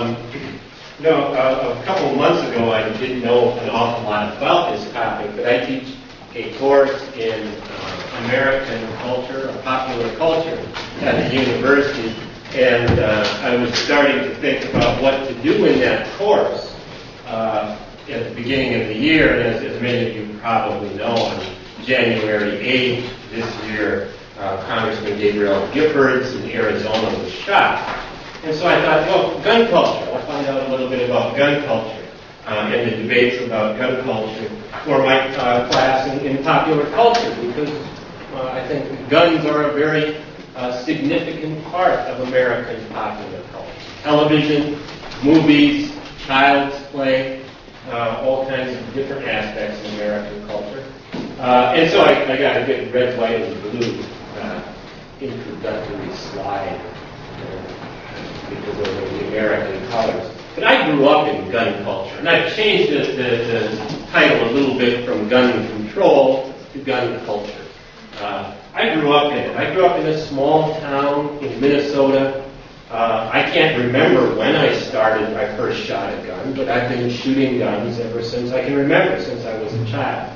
A couple of months ago, I didn't know an awful lot about this topic, but I teach a course in American culture, popular culture, at the university, and I was starting to think about what to do in that course at the beginning of the year, and as many of you probably know, on January 8th this year, Congressman Gabrielle Giffords in Arizona was shot. And so I thought, well, gun culture. I'll find out a little bit about gun culture and the debates about gun culture for my class in popular culture, because I think guns are a very significant part of American popular culture. Television, movies, child's play, all kinds of different aspects of American culture. And so I got a good red, white, and blue introductory slide because of the American colors. But I grew up in gun culture, and I've changed the title a little bit from gun control to gun culture. I grew up in it. I grew up in a small town in Minnesota. I can't remember when I first shot a gun, but I've been shooting guns ever since I can remember, since I was a child.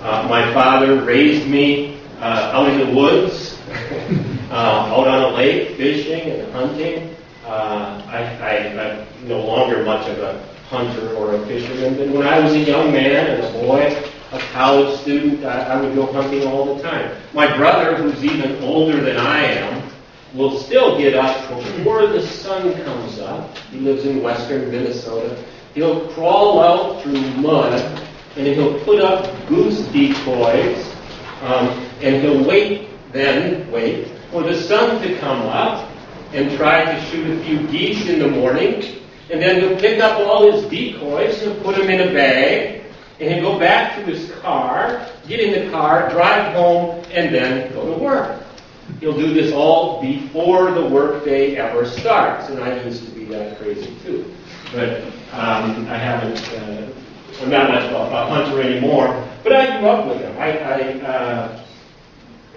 My father raised me out in the woods, out on a lake, fishing and hunting. I'm no longer much of a hunter or a fisherman, but when I was a young man and a boy, a college student, I would go hunting all the time. My brother, who's even older than I am, will still get up before the sun comes up. He lives in western Minnesota. He'll crawl out through mud, and he'll put up goose decoys, and he'll wait for the sun to come up and try to shoot a few geese in the morning, and then he'll pick up all his decoys, he'll put them in a bag, and he'll go back to his car, get in the car, drive home, and then go to work. He'll do this all before the workday ever starts, and I used to be that crazy too. But I'm not much of a hunter anymore, but I grew up with him.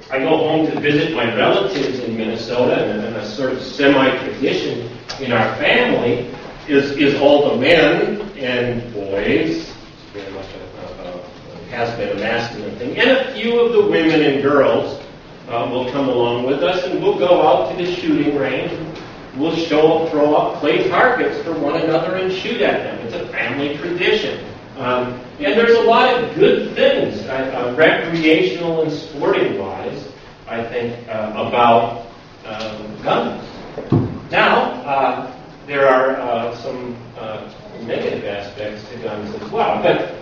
I go home to visit my relatives in Minnesota, and a sort of semi-tradition in our family is all the men and boys, very much has been a masculine thing, and a few of the women and girls will come along with us, and we'll go out to the shooting range. We'll throw up clay targets for one another and shoot at them. It's a family tradition. And there's a lot of good things, recreational and sporting-wise, I think, about guns. Now, there are some negative aspects to guns as well. But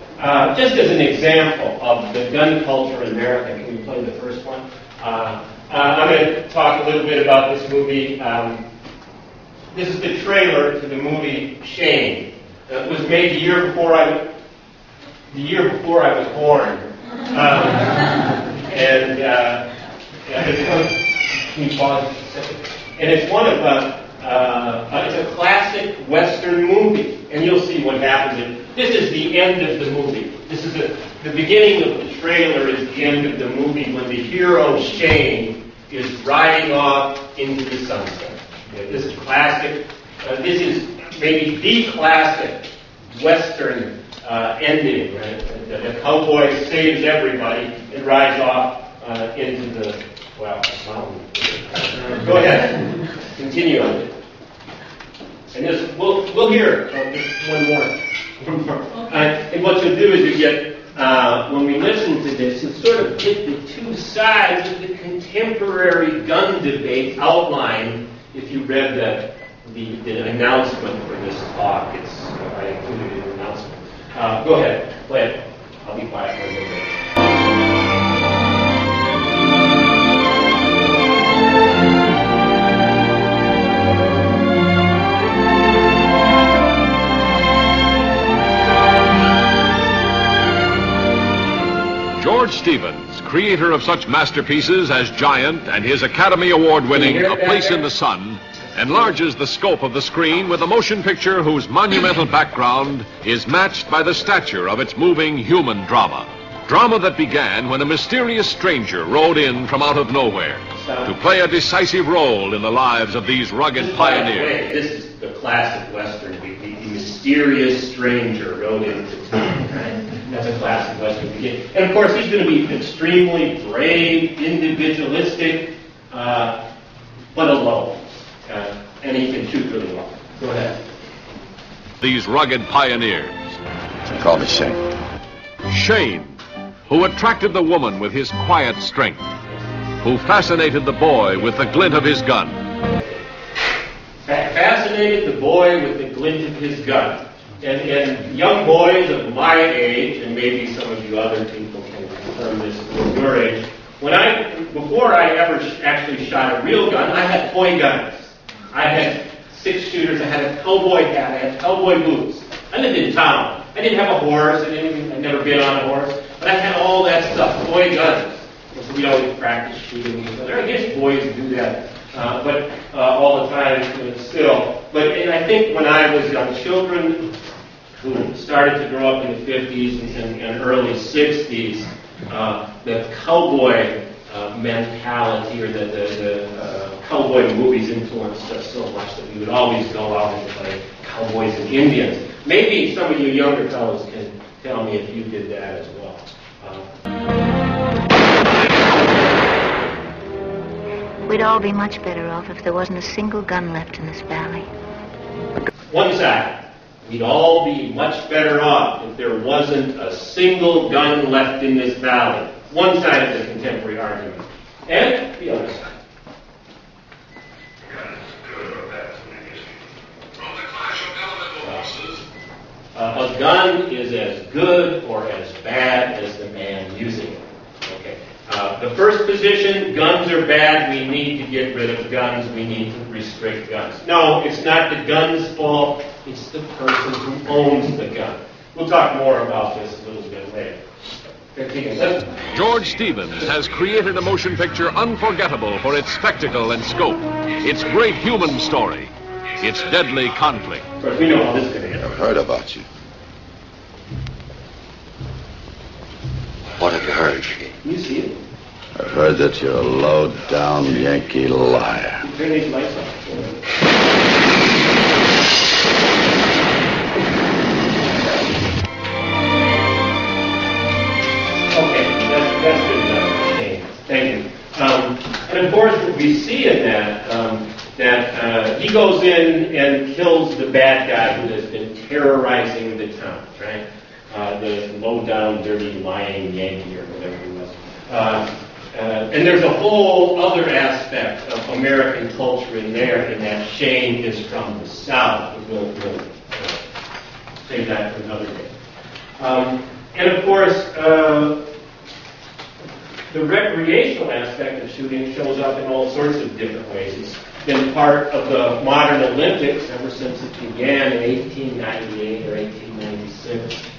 just as an example of the gun culture in America, can we play the first one? I'm going to talk a little bit about this movie. This is the trailer to the movie Shane. It was made the year before I was born. Can you pause a second? And it's one of it's a classic Western movie, and you'll see what happens. This is the end of the movie. This is the beginning of the trailer is the end of the movie when the hero Shane is riding off into the sunset. Okay, this is classic. This is maybe the classic Western ending, right? The cowboy saves everybody and rides off into the mountain. Go ahead, continue on it. And this, we'll hear just one more. And what you'll do is you get when we listen to this, you sort of get the two sides of the contemporary gun debate outlined. If you read the announcement for this talk, I included in the announcement. Go ahead, play it. I'll be quiet for a little bit. George Stevens, creator of such masterpieces as Giant and his Academy Award-winning A Place in the Sun, enlarges the scope of the screen with a motion picture whose monumental background is matched by the stature of its moving human drama. Drama that began when a mysterious stranger rode in from out of nowhere to play a decisive role in the lives of these rugged pioneers. This is the classic Western. The mysterious stranger rode into town. Right? That's a classic Western beginning. And of course, he's going to be extremely brave, individualistic, but alone. And he can shoot really well. Go ahead. These rugged pioneers. Call me Shane. Shane, who attracted the woman with his quiet strength, who fascinated the boy with the glint of his gun. Fascinated the boy with the glint of his gun. And young boys of my age, and maybe some of you other people can confirm this with your age, before I ever actually shot a real gun, I had toy guns. I had 6-shooters, I had a cowboy hat, I had cowboy boots. I lived in town. I didn't have a horse, I'd never been on a horse, but I had all that stuff, toy guns. So we'd always practice shooting each other. I guess boys do that, but all the time still. But I think when I was young, children who started to grow up in the 50s and early 60s, the cowboy mentality or the cowboy movies influenced us so much that we would always go out and play cowboys and Indians. Maybe some of you younger fellows can tell me if you did that as well. We'd all be much better off if there wasn't a single gun left in this valley. One side. We'd all be much better off if there wasn't a single gun left in this valley. One side of the contemporary argument. And the other side. A gun is as good or as bad as the man using it. Okay. The first position, guns are bad, we need to get rid of guns, we need to restrict guns. No, it's not the gun's fault, it's the person who owns the gun. We'll talk more about this a little bit later. George Stevens has created a motion picture unforgettable for its spectacle and scope, its great human story, its deadly conflict. Of course, we know how this is going to end. I've heard about you. What have you heard? Can you see it? I've heard that you're a low-down Yankee liar. Turn these lights off. Okay, that's good enough. Thank you. And of course, what we see in that he goes in and kills the bad guy who has been terrorizing the town, right? The low-down, dirty, lying Yankee or whatever he was. And there's a whole other aspect of American culture in there, in that Shane is from the South. We'll save that for another day. And of course, the recreational aspect of shooting shows up in all sorts of different ways. It's been part of the modern Olympics ever since it began in 1898 or 1896.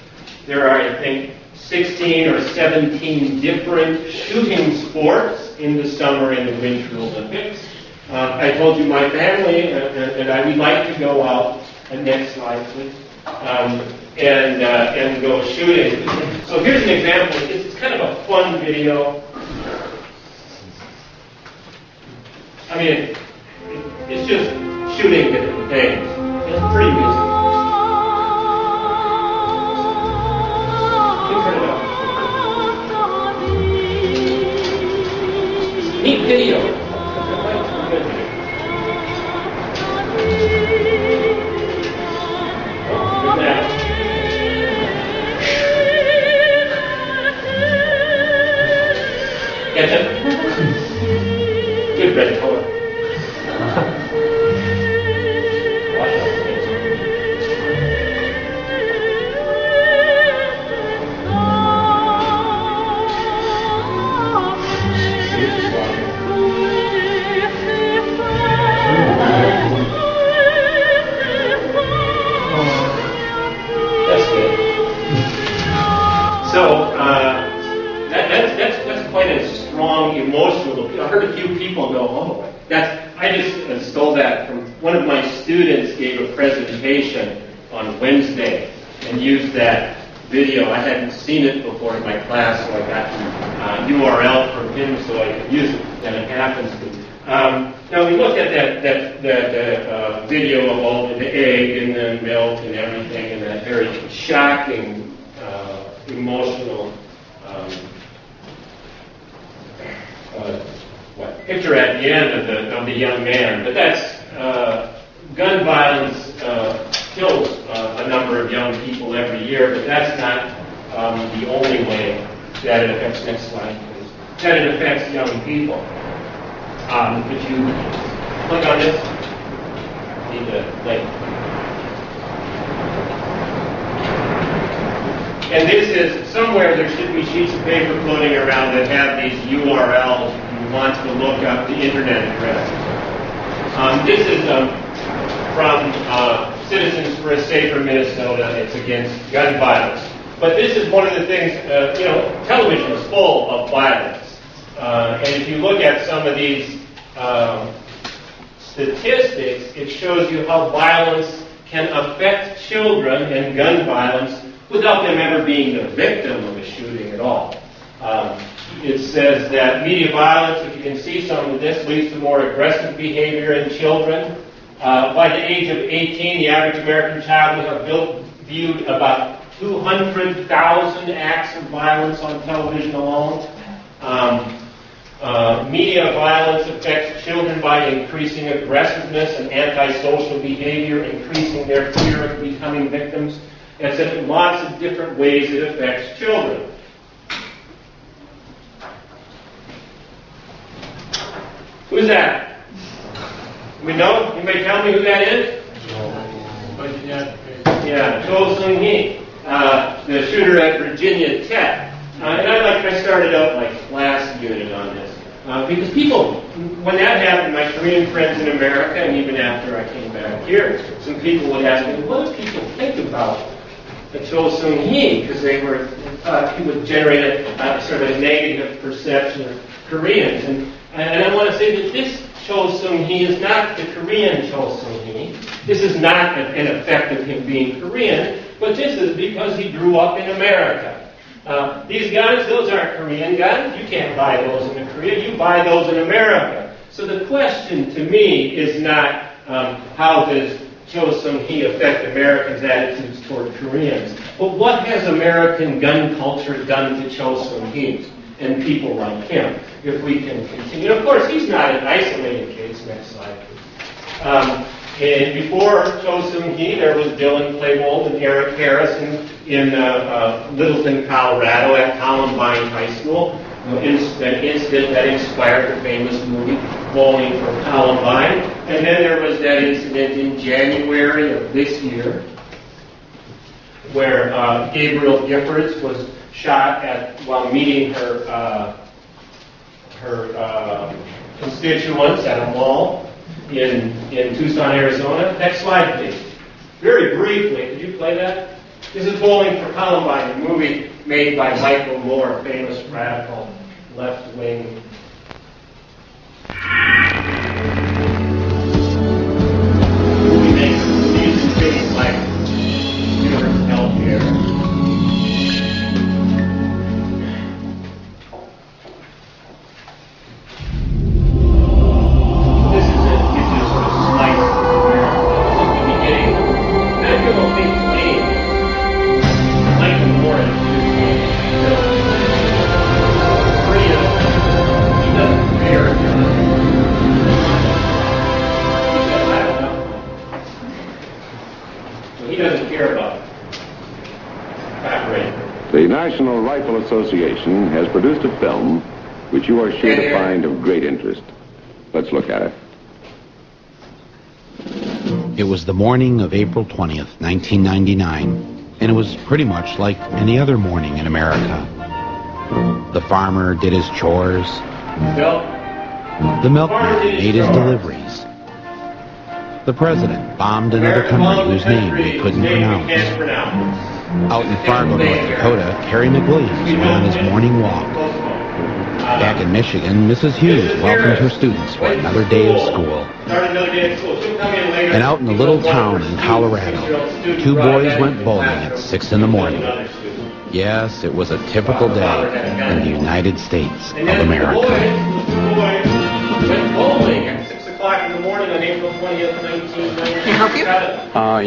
There are, I think, 16 or 17 different shooting sports in the summer and the winter Olympics. I told you my family and I would like to go out, next slide please, and go shooting. So here's an example. It's kind of a fun video. I mean, it's just shooting different things. It's pretty music. Neat video. Get it? Good red color. Watch out. That's good. So that's quite a strong emotional. I heard a few people go, "Oh, I just stole that from one of my students. Gave a presentation on Wednesday and used that video. I hadn't seen it before in my class, so I got the URL from him so I could use it. And it happens to Now we looked at that video of all the egg and the milk and everything, and that very shocking, emotional picture at the end of the young man. But that's gun violence kills a number of young people every year, but that's not the only way that it affects. Next slide, please. That it affects young people. Could you click on this? Need to link. And this is somewhere there should be sheets of paper floating around that have these URLs if you want to look up the internet address. This is from Citizens for a Safer Minnesota. It's against gun violence. But this is one of the things, television is full of violence. And if you look at some of these statistics, it shows you how violence can affect children and gun violence without them ever being the victim of a shooting at all. It says that media violence, if you can see some of this, leads to more aggressive behavior in children. By the age of 18, the average American child will have viewed about 200,000 acts of violence on television alone. Media violence affects children by increasing aggressiveness and antisocial behavior, increasing their fear of becoming victims. It's in lots of different ways it affects children. Who's that? We know? Anybody tell me who that is? Yeah, Cho Seung-hee, the shooter at Virginia Tech. And I started out like class unit on this. Because people, when that happened, my Korean friends in America, and even after I came back here, some people would ask me, what do people think about the Cho Seung-hee? Because they were he would generate a sort of a negative perception of Koreans. And I want to say that this Cho Seung-hee is not the Korean Cho Seung-hee. This is not an effect of him being Korean, but this is because he grew up in America. These guns, those aren't Korean guns. You can't buy those in Korea. You buy those in America. So the question to me is not how does Cho Seung-hee affect Americans' attitudes toward Koreans, but what has American gun culture done to Cho Seung-hee and people like him? If we can continue. And of course, he's not an isolated case. Next slide, please. And before Cho Seung-hee, there was Dylan Klebold and Eric Harris in Littleton, Colorado, at Columbine High School. An incident that inspired the famous movie Bowling for Columbine. And then there was that incident in January of this year where Gabrielle Giffords was shot while meeting her constituents at a mall in Tucson, Arizona. Next slide, please. Very briefly, could you play that? This is Bowling for Columbine, a movie made by Michael Moore, famous radical left-wing. Movie makers using things like universal health care. The National Rifle Association has produced a film which you are sure to find of great interest. Let's look at it. It was the morning of April 20th, 1999, and it was pretty much like any other morning in America. The farmer did his chores. The milkman made his deliveries. The president bombed another country whose name he couldn't pronounce. Out in Fargo, North Dakota, Carrie McWilliams went on his morning walk. Back in Michigan, Mrs. Hughes welcomed her students for another day of school. And out in the little town in Colorado, two boys went bowling at 6 in the morning. Yes, it was a typical day in the United States of America. went bowling at 6 o'clock in the morning on April 20th, 1990. Can I help you?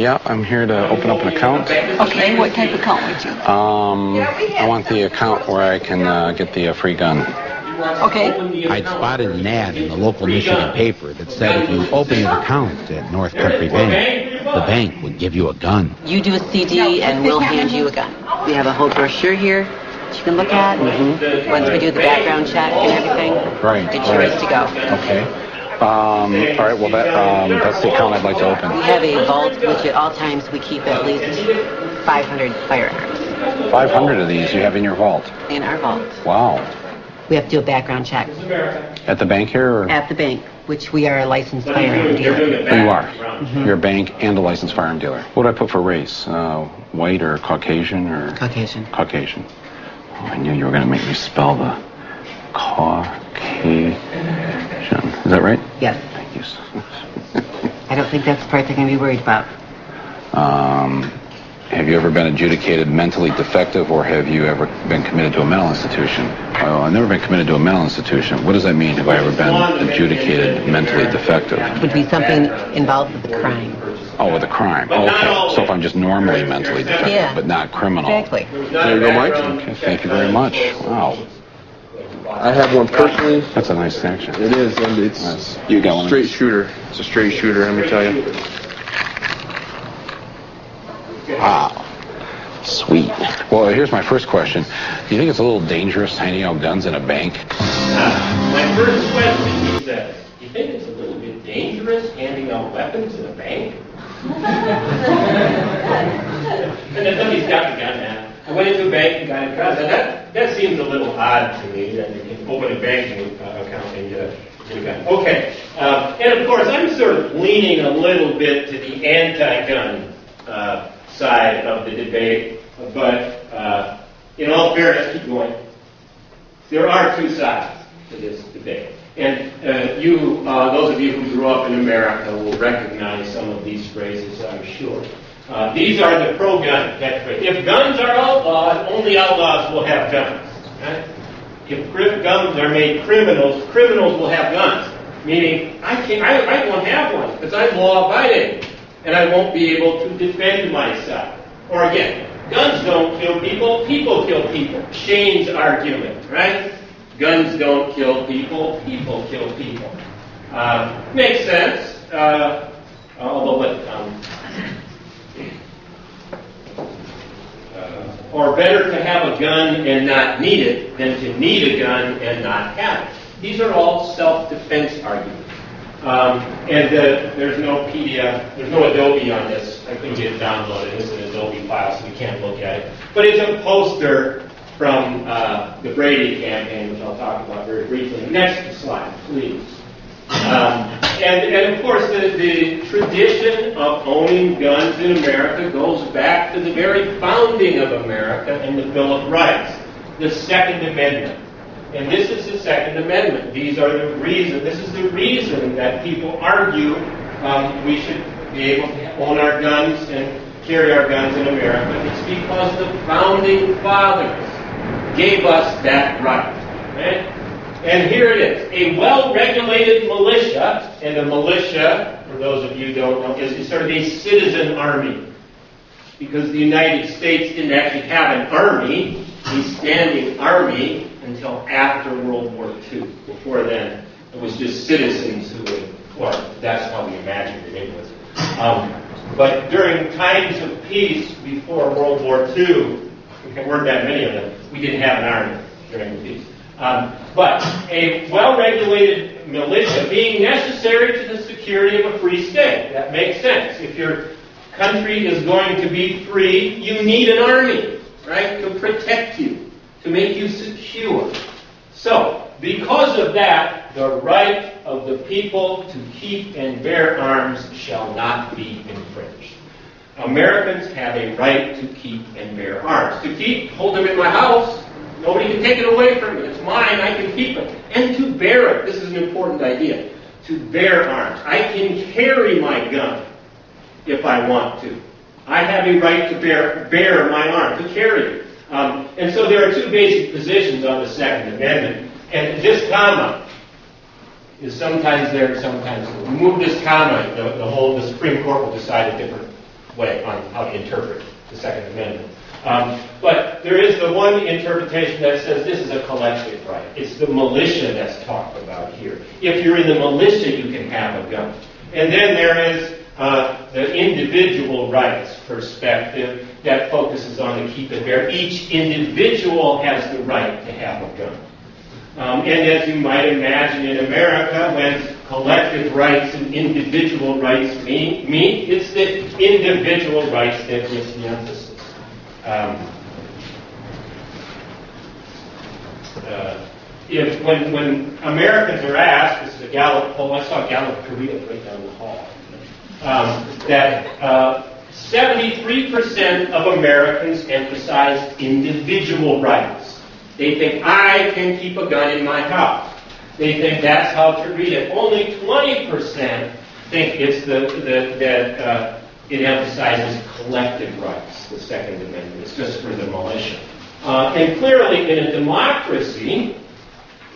Yeah, I'm here to open up an account. Okay, what type of account would you? I want the account where I can get the free gun. Okay. I'd spotted an ad in the local Michigan paper that said if you opened an account at North Country Bank, the bank would give you a gun. You do a CD and we'll hand you a gun. We have a whole brochure here that you can look at. Once we do the background check and everything, get you ready to go. Okay. All right, well, that's the account I'd like to open. We have a vault, which at all times we keep at least 500 firearms. 500 of these you have in your vault? In our vault. Wow. We have to do a background check. At the bank here? Or? At the bank, which we are a licensed firearm dealer. Oh, you are? You're a bank and a licensed firearm dealer. What do I put for race? White or Caucasian? Or Caucasian. Caucasian. Oh, I knew you were going to make me spell the Caucasian. Is that right? Yes. Thank you. I don't think that's the part they're going to be worried about. Have you ever been adjudicated mentally defective, or have you ever been committed to a mental institution? Oh, I've never been committed to a mental institution. What does that mean? Have I ever been adjudicated mentally defective? It would be something involved with a crime. Oh, with a crime. Oh, okay. So if I'm just normally mentally defective, but not criminal. Exactly. There you go, Mike. Okay, thank you very much. Wow. I have one personally. That's a nice section. It is, and it's you got one. Straight shooter. It's a straight shooter, let me tell you. Wow. Sweet. Well, here's my first question. Do you think it's a little dangerous handing out guns in a bank? My first question is that, do you think it's a little bit dangerous handing out weapons in a bank? And then somebody's got the gun now. I went into a bank and got a gun. That seems a little odd to me, that you can open a banking account and get a gun. Okay. And of course, I'm sort of leaning a little bit to the anti-gun side of the debate, but in all fairness, keep going. There are two sides to this debate. And those of you who grew up in America will recognize some of these phrases, I'm sure. These are the pro-gun catchphrases. If guns are outlawed, only outlaws will have guns. Right? If guns are made criminals, criminals will have guns. Meaning, I won't have one because I'm law-abiding, and I won't be able to defend myself. Or again, guns don't kill people, people kill people. Shane's argument, right? Guns don't kill people, people kill people. Makes sense, although or better to have a gun and not need it than to need a gun and not have it. These are all self-defense arguments. There's no PDF, there's no Adobe on this. I couldn't get it downloaded. This is an Adobe file, so we can't look at it. But it's a poster from the Brady campaign, which I'll talk about very briefly. Next slide, please. And of course, the tradition of owning guns in America goes back to the very founding of America and the Bill of Rights, the Second Amendment. And this is the Second Amendment. This is the reason that people argue we should be able to own our guns and carry our guns in America. It's because the founding fathers gave us that right. Right? And here it is. A well-regulated militia, and a militia, for those of you who don't know, is sort of a citizen army. Because the United States didn't actually have an army, a standing army, until after World War II. Before then, it was just citizens who would, or that's how we imagined it anyways. But during times of peace before World War II, there weren't that many of them, we didn't have an army during the peace. But a well-regulated militia being necessary to the security of a free state. That makes sense. If your country is going to be free, you need an army, right, to protect you, to make you secure. So, because of that, the right of the people to keep and bear arms shall not be infringed. Americans have a right to keep and bear arms. To keep, hold them in my house. Nobody can take it away from me. It's mine. I can keep it. And to bear it. This is an important idea. To bear arms. I can carry my gun if I want to. I have a right to bear my arm, to carry it. And so there are two basic positions on the Second Amendment. And this comma is sometimes there, sometimes not. Remove this comment, the Supreme Court will decide a different way on how to interpret the Second Amendment. But there is the one interpretation that says this is a collective right. It's the militia that's talked about here. If you're in the militia, you can have a gun. And then there is the individual rights perspective that focuses on the keep it there. Each individual has the right to have a gun. And as you might imagine in America, when collective rights and individual rights meet, it's the individual rights that gets the emphasis. When Americans are asked, this is a Gallup poll, I saw Gallup Korea right down the hall, that 73% of Americans emphasize individual rights. They think, I can keep a gun in my house. They think that's how to read it. Only 20% think it's that it emphasizes collective rights, the Second Amendment. It's just for the militia. And clearly, in a democracy,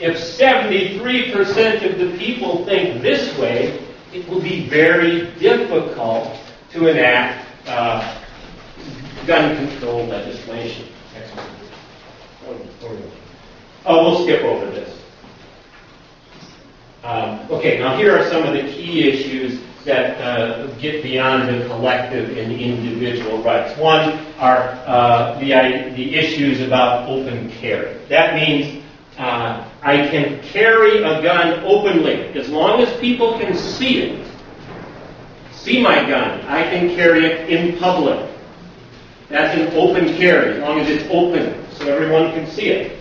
if 73% of the people think this way, it will be very difficult to enact gun control legislation. We'll skip over this. Okay, now here are some of the key issues that get beyond the collective and individual rights. One are the issues about open carry. That means I can carry a gun openly as long as people can see it. See my gun. I can carry it in public. That's an open carry, as long as it's open so everyone can see it.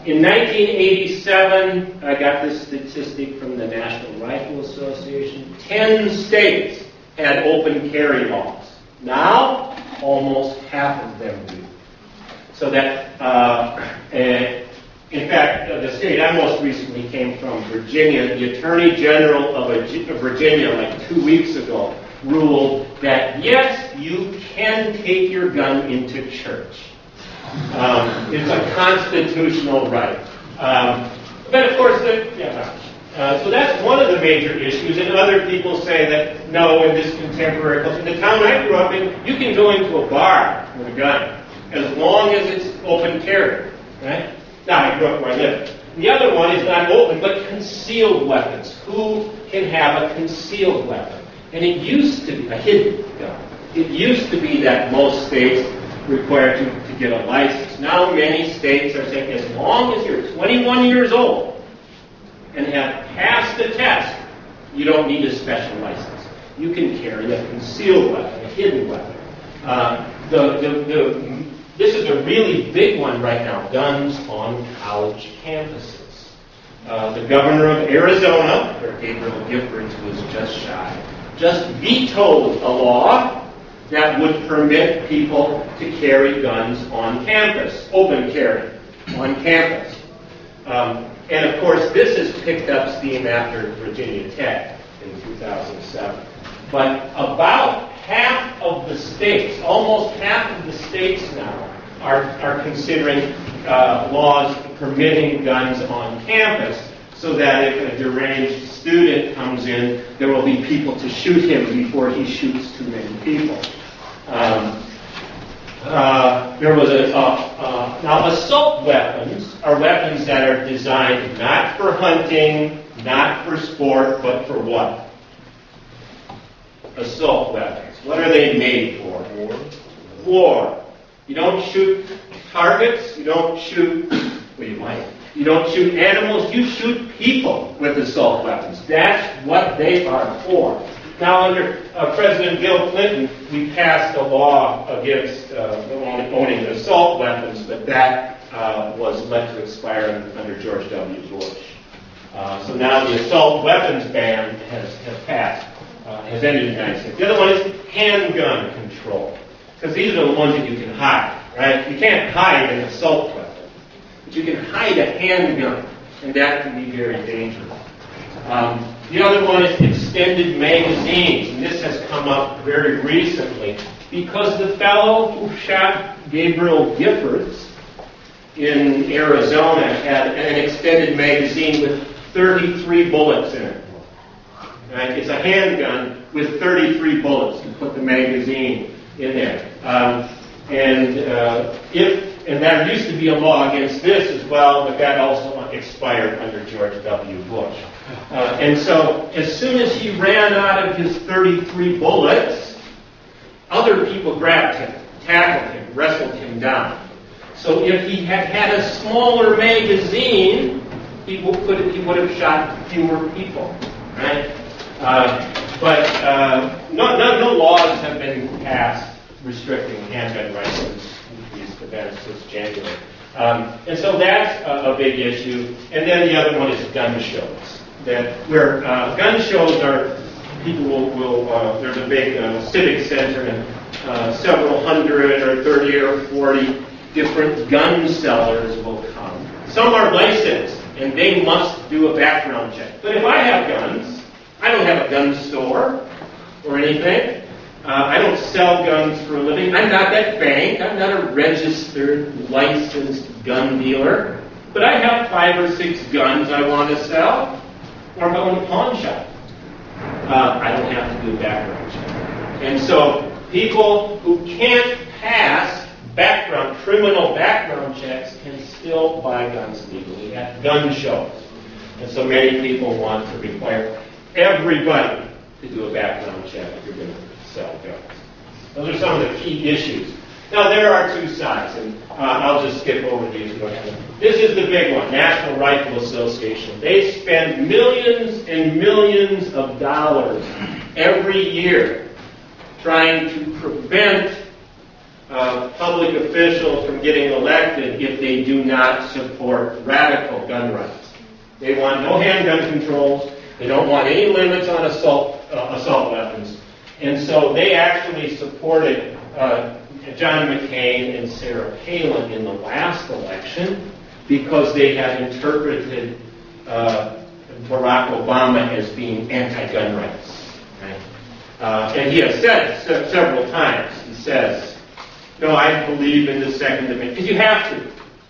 In 1987, I got this statistic from the National Rifle Association. 10 states had open carry laws. Now, almost half of them do. So that, in fact, the state I most recently came from, Virginia, the Attorney General of Virginia, like 2 weeks ago, ruled that, yes, you can take your gun into church. It's a constitutional right. But of course, so that's one of the major issues, and other people say that, no, in this contemporary culture, in the town I grew up in, you can go into a bar with a gun, as long as it's open carry, right? Now, I grew up where I live. The other one is not open, but concealed weapons. Who can have a concealed weapon? And it used to be a hidden gun. It used to be that most states required to get a license. Now many states are saying as long as you're 21 years old and have passed the test, you don't need a special license. You can carry a concealed weapon, a hidden weapon. This is a really big one right now, guns on college campuses. The governor of Arizona, where Gabrielle Giffords was just vetoed a law that would permit people to carry guns on campus, open carry on campus. And of course, this has picked up steam after Virginia Tech in 2007. But about half of the states, almost half of the states now, are considering laws permitting guns on campus, so that if a deranged student comes in, there will be people to shoot him before he shoots too many people. There was now assault weapons are weapons that are designed not for hunting, not for sport, but for what? Assault weapons. What are they made for? War. You don't shoot targets. You don't shoot. Well, you might. You don't shoot animals. You shoot people with assault weapons. That's what they are for. Now, under President Bill Clinton, we passed a law against owning assault weapons, but that was let to expire under George W. Bush. So now the assault weapons ban has passed, has ended in the United States. The other one is handgun control, because these are the ones that you can hide, right? You can't hide an assault weapon, but you can hide a handgun, and that can be very dangerous. The other one is extended magazines, and this has come up very recently because the fellow who shot Gabrielle Giffords in Arizona had an extended magazine with 33 bullets in it. Right? It's a handgun with 33 bullets. You put the magazine in there. And there used to be a law against this as well, but that also expired under George W. Bush. And so as soon as he ran out of his 33 bullets, other people grabbed him, tackled him, wrestled him down. So if he had had a smaller magazine, he would have shot fewer people, right? But no laws have been passed restricting handgun rifles in these events since January. And so that's a big issue. And then the other one is gun shows. Where gun shows are, people will there's a big civic center and several hundred or 30 or 40 different gun sellers will come. Some are licensed and they must do a background check. But if I have guns, I don't have a gun store or anything. I don't sell guns for a living. I'm not that bank. I'm not a registered, licensed gun dealer. But I have 5 or 6 guns I want to sell. Or if I want a pawn shop, I don't have to do a background check. And so people who can't pass criminal background checks can still buy guns legally at gun shows. And so many people want to require everybody to do a background check if you're going to sell guns. Those are some of the key issues. Now, there are two sides, and I'll just skip over these. This is the big one, National Rifle Association. They spend millions and millions of dollars every year trying to prevent public officials from getting elected if they do not support radical gun rights. They want no handgun controls. They don't want any limits on assault weapons. And so they actually supported John McCain and Sarah Palin in the last election because they had interpreted Barack Obama as being anti-gun rights. Right? And he has said several times, he says, no, I believe in the Second Amendment. Because you have to.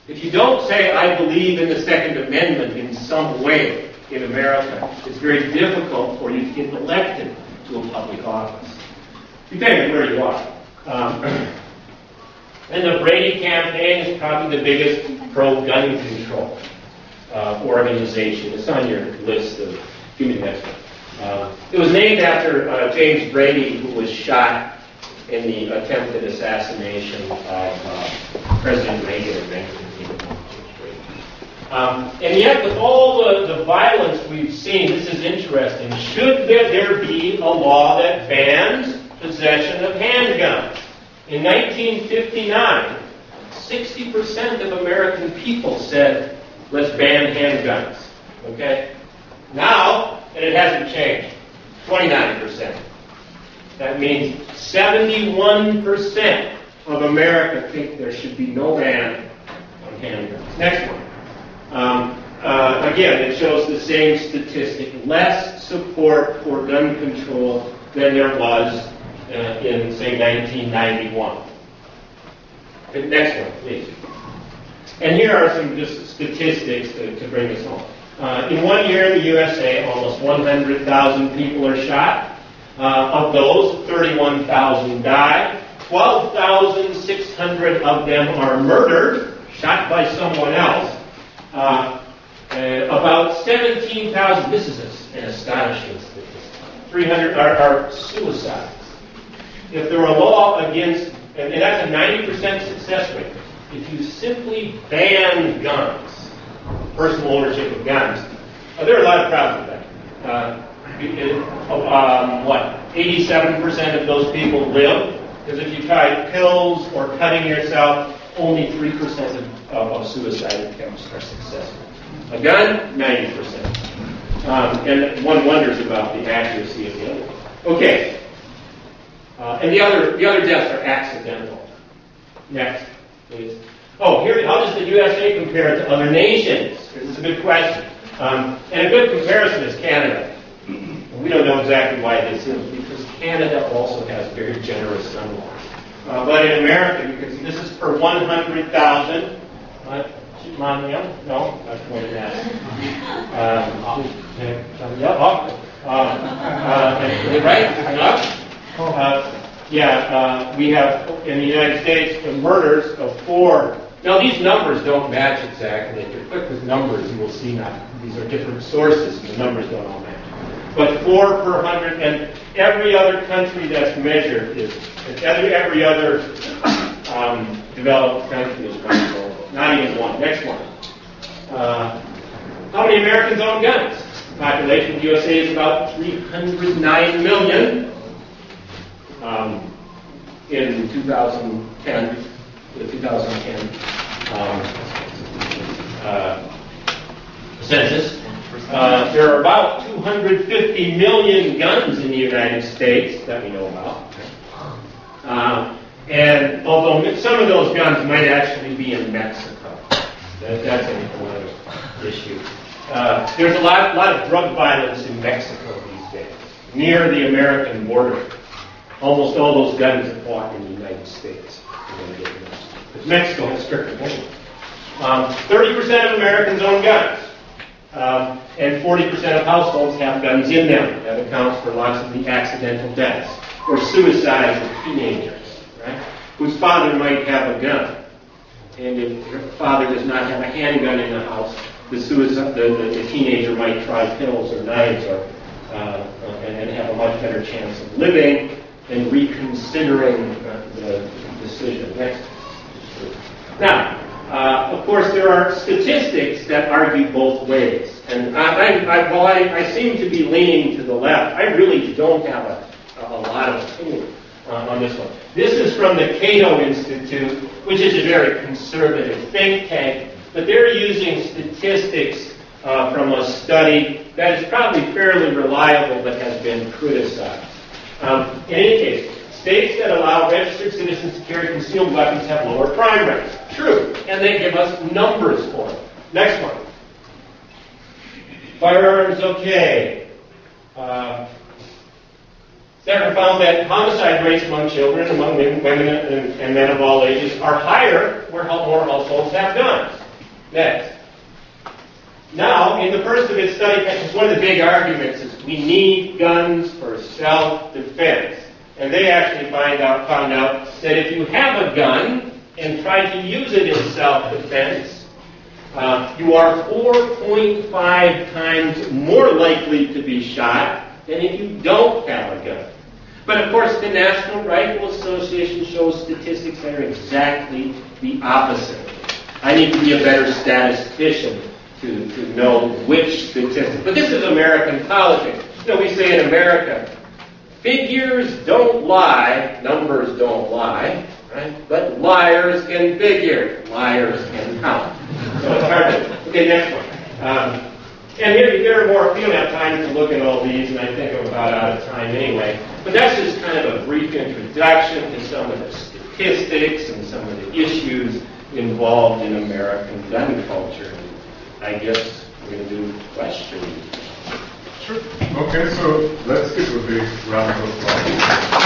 If you don't say, I believe in the Second Amendment in some way in America, it's very difficult for you to get elected to a public office, depending on where you are. And the Brady campaign is probably the biggest pro-gun control organization. It's on your list of human rights. It was named after James Brady, who was shot in the attempted assassination of President Reagan in 1983. And yet, with all the violence we've seen, this is interesting. Should there be a law that bans possession of handguns? In 1959, 60% of American people said, let's ban handguns. Okay? Now, and it hasn't changed, 29%. That means 71% of America think there should be no ban on handguns. Next one. Again, it shows the same statistic. Less support for gun control than there was in, say, 1991. Okay, next one, please. And here are some just statistics to bring us home. In 1 year in the U.S.A., almost 100,000 people are shot. Of those, 31,000 die. 12,600 of them are murdered, shot by someone else. About 17,000, this is an astonishing statistic, 300 are suicides. If there were a law against, and that's a 90% success rate, if you simply ban guns, personal ownership of guns, there are a lot of problems with that. 87% of those people live, because if you try pills or cutting yourself, only 3% of suicide attempts are successful. A gun, 90%. And one wonders about the accuracy of the other one. Okay. And the other deaths are accidental. Next, please. Oh, here, how does the U.S.A. compare to other nations? This is a good question. And a good comparison is Canada. We don't know exactly why this is, because Canada also has very generous gun laws. But in America, you can see this is per 100,000. No, that's more than that. Right? We have in the United States the murders of 4. Now these numbers don't match exactly. If you click with numbers, you will see that these are different sources, and the numbers don't all match. But 4 per 100, and every other country that's measured is every other developed country is one. Not even one. Next one. How many Americans own guns? The population of the U.S.A. is about 309 million. In 2010, the 2010 census, there are about 250 million guns in the United States that we know about. And although some of those guns might actually be in Mexico, that's another issue. There's a lot of drug violence in Mexico these days, near the American border. Almost all those guns are bought in the United States. Because Mexico has stricter borders. 30% of Americans own guns. And 40% of households have guns in them. That accounts for lots of the accidental deaths or suicides of teenagers, right? Whose father might have a gun. And if your father does not have a handgun in the house, the teenager might try pills or knives and have a much better chance of living and reconsidering the decision. Next. Now, of course, there are statistics that argue both ways. And while I seem to be leaning to the left, I really don't have a lot of opinion on this one. This is from the Cato Institute, which is a very conservative think tank, but they're using statistics from a study that is probably fairly reliable but has been criticized. In any case, states that allow registered citizens to carry concealed weapons have lower crime rates. True. And they give us numbers for it. Next one. Firearms, okay. Starrett found that homicide rates among children, among women and men of all ages are higher where more households have guns. Next. Now, in the first of its study, one of the big arguments is we need guns for self-defense. And they actually found out that if you have a gun and try to use it in self-defense, you are 4.5 times more likely to be shot than if you don't have a gun. But of course, the National Rifle Association shows statistics that are exactly the opposite. I need to be a better statistician to know which statistics. But this is American politics. You know, we say in America, figures don't lie, numbers don't lie, right? But liars can figure, liars can count. So it's hard to... Okay, next one. And here, there are more, we don't have time to look at all these, and I think I'm about out of time anyway. But that's just kind of a brief introduction to some of the statistics and some of the issues involved in American gun culture. I guess we're going to do questions. Sure. Okay, so let's give a big round of applause.